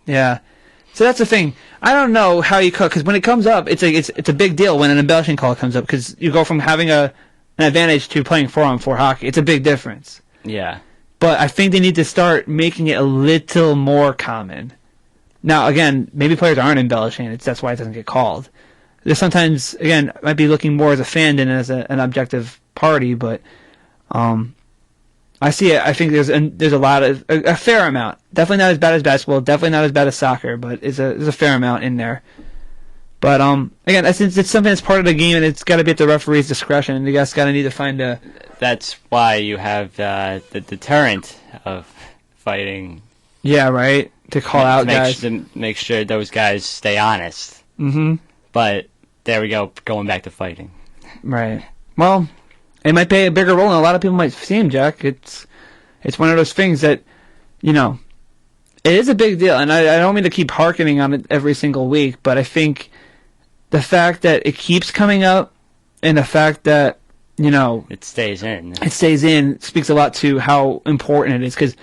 Yeah. So that's the thing. I don't know how you cook, because when it comes up, it's a big deal when an embellishing call comes up, because you go from having an advantage to playing 4-on-4 hockey. It's a big difference. Yeah. But I think they need to start making it a little more common. Now, again, maybe players aren't embellishing. That's why it doesn't get called. There's sometimes, again, might be looking more as a fan than as an objective party, but I see it. I think there's a lot of a fair amount. Definitely not as bad as basketball. Definitely not as bad as soccer, but there's a fair amount in there. But again, it's something that's part of the game, and it's got to be at the referee's discretion. And you guys got to need to find a. That's why you have the deterrent of fighting. Yeah, right. To call out guys. To make sure those guys stay honest. Mm-hmm. But there we go, going back to fighting. Right. Well, it might play a bigger role, and a lot of people might see him, Jack. It's one of those things that, it is a big deal, and I don't mean to keep harkening on it every single week, but I think the fact that it keeps coming up, and the fact that, it stays in speaks a lot to how important it is, because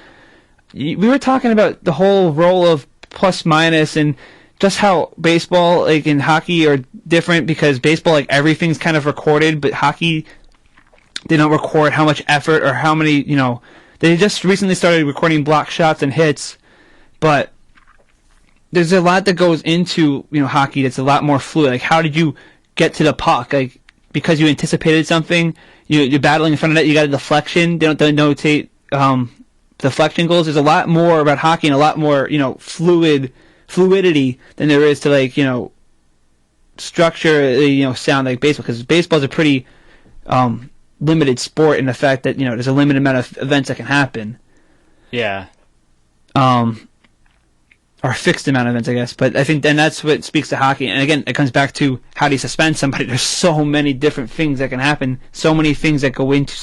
we were talking about the whole role of plus minus, and just how baseball, and hockey are different, because baseball, everything's kind of recorded, but hockey, they don't record how much effort or how many, they just recently started recording block shots and hits, but there's a lot that goes into, hockey that's a lot more fluid. How did you get to the puck? Because you anticipated something, you're battling in front of that, you got a deflection, they don't notate deflection goals. There's a lot more about hockey and a lot more, fluidity than there is to structure, sound like baseball, because baseball's a pretty limited sport in the fact that there's a limited amount of events that can happen. Yeah. Or a fixed amount of events, I guess. But I think then that's what speaks to hockey. And again, it comes back to how do you suspend somebody? There's so many different things that can happen. So many things that go into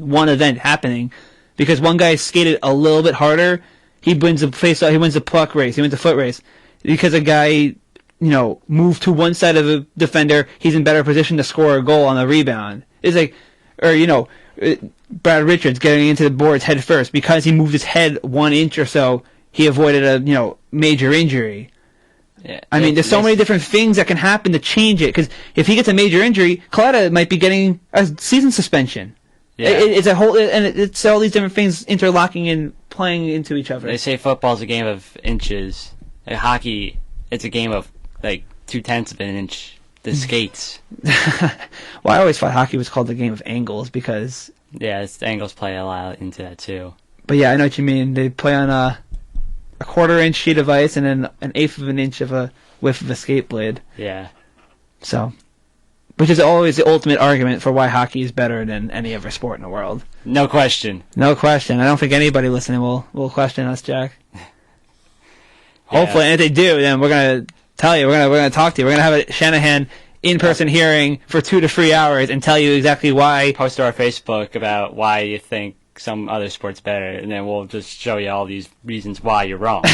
one event happening. Because one guy skated a little bit harder, he wins the face-off, he wins the puck race, he wins the foot race. Because a guy, moved to one side of the defender, he's in better position to score a goal on the rebound. It's Brad Richards getting into the boards head first. Because he moved his head 1 inch or so, he avoided a, major injury. Yeah, I mean, there's so many different things that can happen to change it. Because if he gets a major injury, Coletta might be getting a season suspension. Yeah. It's a whole, and it's all these different things interlocking and playing into each other. They say football's a game of inches. Hockey, it's a game of 0.2 of an inch. The skates. Well, I always thought hockey was called the game of angles because. Yeah, angles play a lot into that too. But yeah, I know what you mean. They play on a 1/4 inch sheet of ice and then 1/8 of an inch of a width of a skate blade. Yeah. So. Which is always the ultimate argument for why hockey is better than any other sport in the world. No question. No question. I don't think anybody listening will question us, Jack. Yeah. Hopefully, and if they do, then we're going to tell you. We're going to talk to you. We're going to have a Shanahan in-person hearing for 2 to 3 hours and tell you exactly why. Post to our Facebook about why you think some other sport's better, and then we'll just show you all these reasons why you're wrong.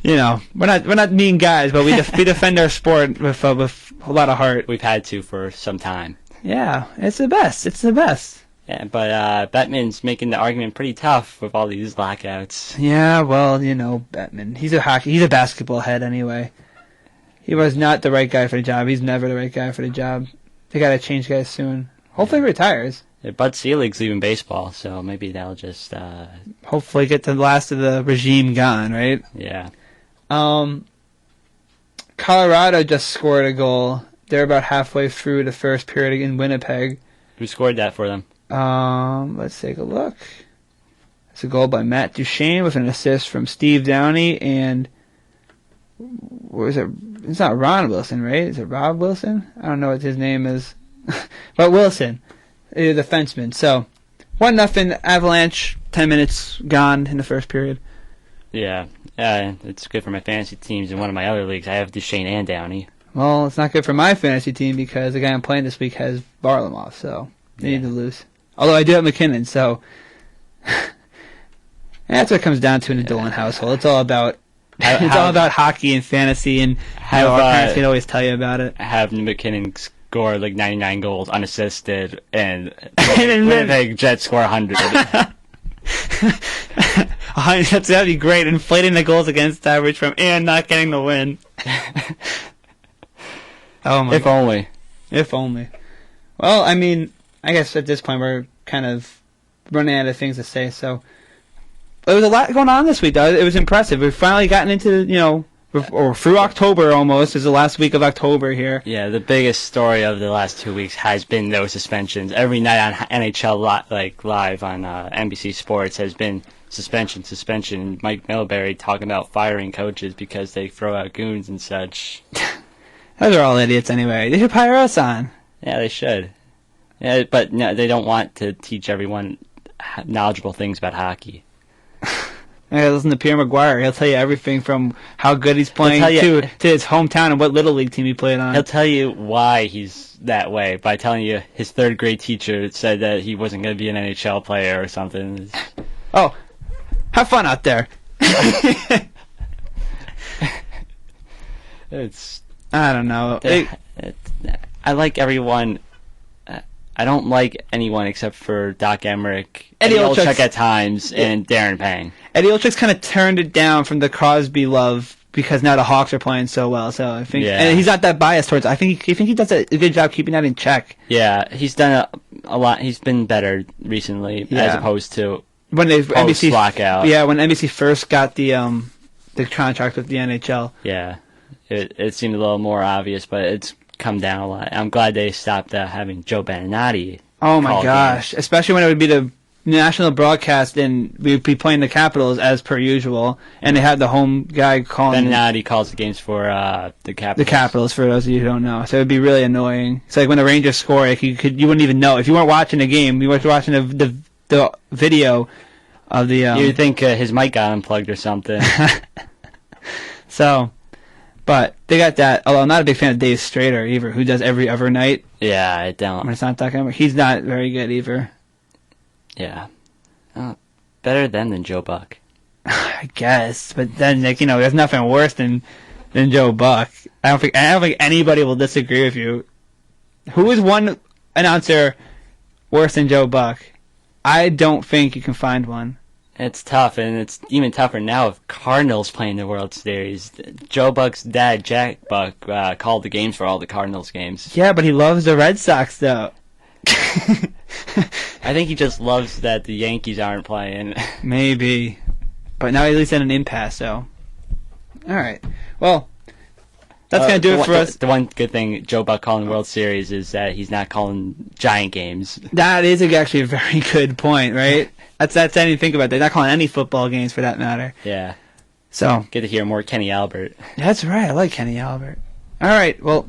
We're not mean guys, but we defend our sport with a lot of heart. We've had to for some time. Yeah, it's the best. It's the best. Yeah, but Bettman's making the argument pretty tough with all these lockouts. Yeah, well, Bettman. He's a basketball head anyway. He was not the right guy for the job. He's never the right guy for the job. They gotta change guys soon. Hopefully he retires. Yeah, Bud Selig's leaving baseball, so maybe that'll just hopefully get the last of the regime gone, right? Yeah. Colorado just scored a goal. They're about halfway through the first period in Winnipeg. Who scored that for them? Let's take a look. It's a goal by Matt Duchesne with an assist from Steve Downey and where is it? It's not Ron Wilson, right? Is it Rob Wilson? I don't know what his name is. But Wilson, the defenseman. So 1-0 Avalanche, 10 minutes gone in the first period. Yeah. It's good for my fantasy teams. In one of my other leagues, I have Duchesne and Downey. Well, it's not good for my fantasy team because the guy I'm playing this week has Varlamov, so they need to lose. Although I do have McKinnon, so that's what it comes down to in a Dolan household. It's all about all about hockey and fantasy, and how our parents can always tell you about it. Have McKinnon score 99 goals unassisted, and Winnipeg Jets score 100. That'd be great. Inflating the goals against average from and not getting the win. Oh my! If only. If only. Well, I mean, I guess at this point we're kind of running out of things to say. So there was a lot going on this week, though. It was impressive. We've finally gotten into or through October almost. Is the last week of October here. Yeah, the biggest story of the last 2 weeks has been those suspensions. Every night on NHL live on NBC Sports has been suspension. Mike Milbury talking about firing coaches because they throw out goons and such. Those are all idiots anyway. They should hire us on. Yeah, they should. Yeah, but no, they don't want to teach everyone knowledgeable things about hockey. Yeah, listen to Pierre McGuire. He'll tell you everything from how good he's playing to his hometown and what Little League team he played on. He'll tell you why he's that way by telling you his third grade teacher said that he wasn't going to be an NHL player or something. Oh, have fun out there. I don't know. I like everyone. I don't like anyone except for Doc Emmerich, Eddie Olczyk at times, and Darren Pang. Eddie Olczyk's kind of turned it down from the Crosby love because now the Hawks are playing so well. So I think, and he's not that biased towards. I think he does a good job keeping that in check. Yeah, he's done a lot. He's been better recently as opposed to when NBC lockout. Yeah, when NBC first got the contract with the NHL. Yeah, it seemed a little more obvious, but it's come down a lot. I'm glad they stopped having Joe Beninati. Oh my gosh, especially when it would be the national broadcast and we'd be playing the Capitals as per usual, and they had the home guy calling. Beninati calls the games for the Capitals. The Capitals, for those of you who don't know, so it'd be really annoying. It's like when the Rangers score, like you wouldn't even know if you weren't watching the game. You were watching the video of the. You'd think his mic got unplugged or something. So. But they got that. Although I'm not a big fan of Dave Strader either, who does every other night. Yeah, I don't. When it's not talking about, he's not very good either. Yeah, better than Joe Buck. I guess, but then there's nothing worse than Joe Buck. I don't think anybody will disagree with you. Who is one announcer worse than Joe Buck? I don't think you can find one. It's tough, and it's even tougher now if Cardinals playing the World Series. Joe Buck's dad, Jack Buck, called the games for all the Cardinals games. Yeah, but he loves the Red Sox, though. I think he just loves that the Yankees aren't playing. Maybe. But now he's at least at an impasse, so. All right. Well, that's going to do it for us. The one good thing Joe Buck calling the World Series is that he's not calling giant games. That is actually a very good point, right? That's anything to think about. They're not calling any football games for that matter. Yeah. So. Get to hear more Kenny Albert. That's right. I like Kenny Albert. All right. Well,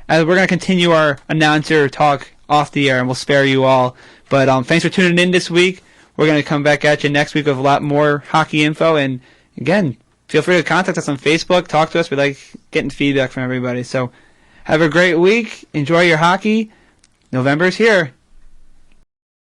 we're going to continue our announcer talk off the air, and we'll spare you all. But thanks for tuning in this week. We're going to come back at you next week with a lot more hockey info. And, again, feel free to contact us on Facebook. Talk to us. We like getting feedback from everybody. So have a great week. Enjoy your hockey. November's here.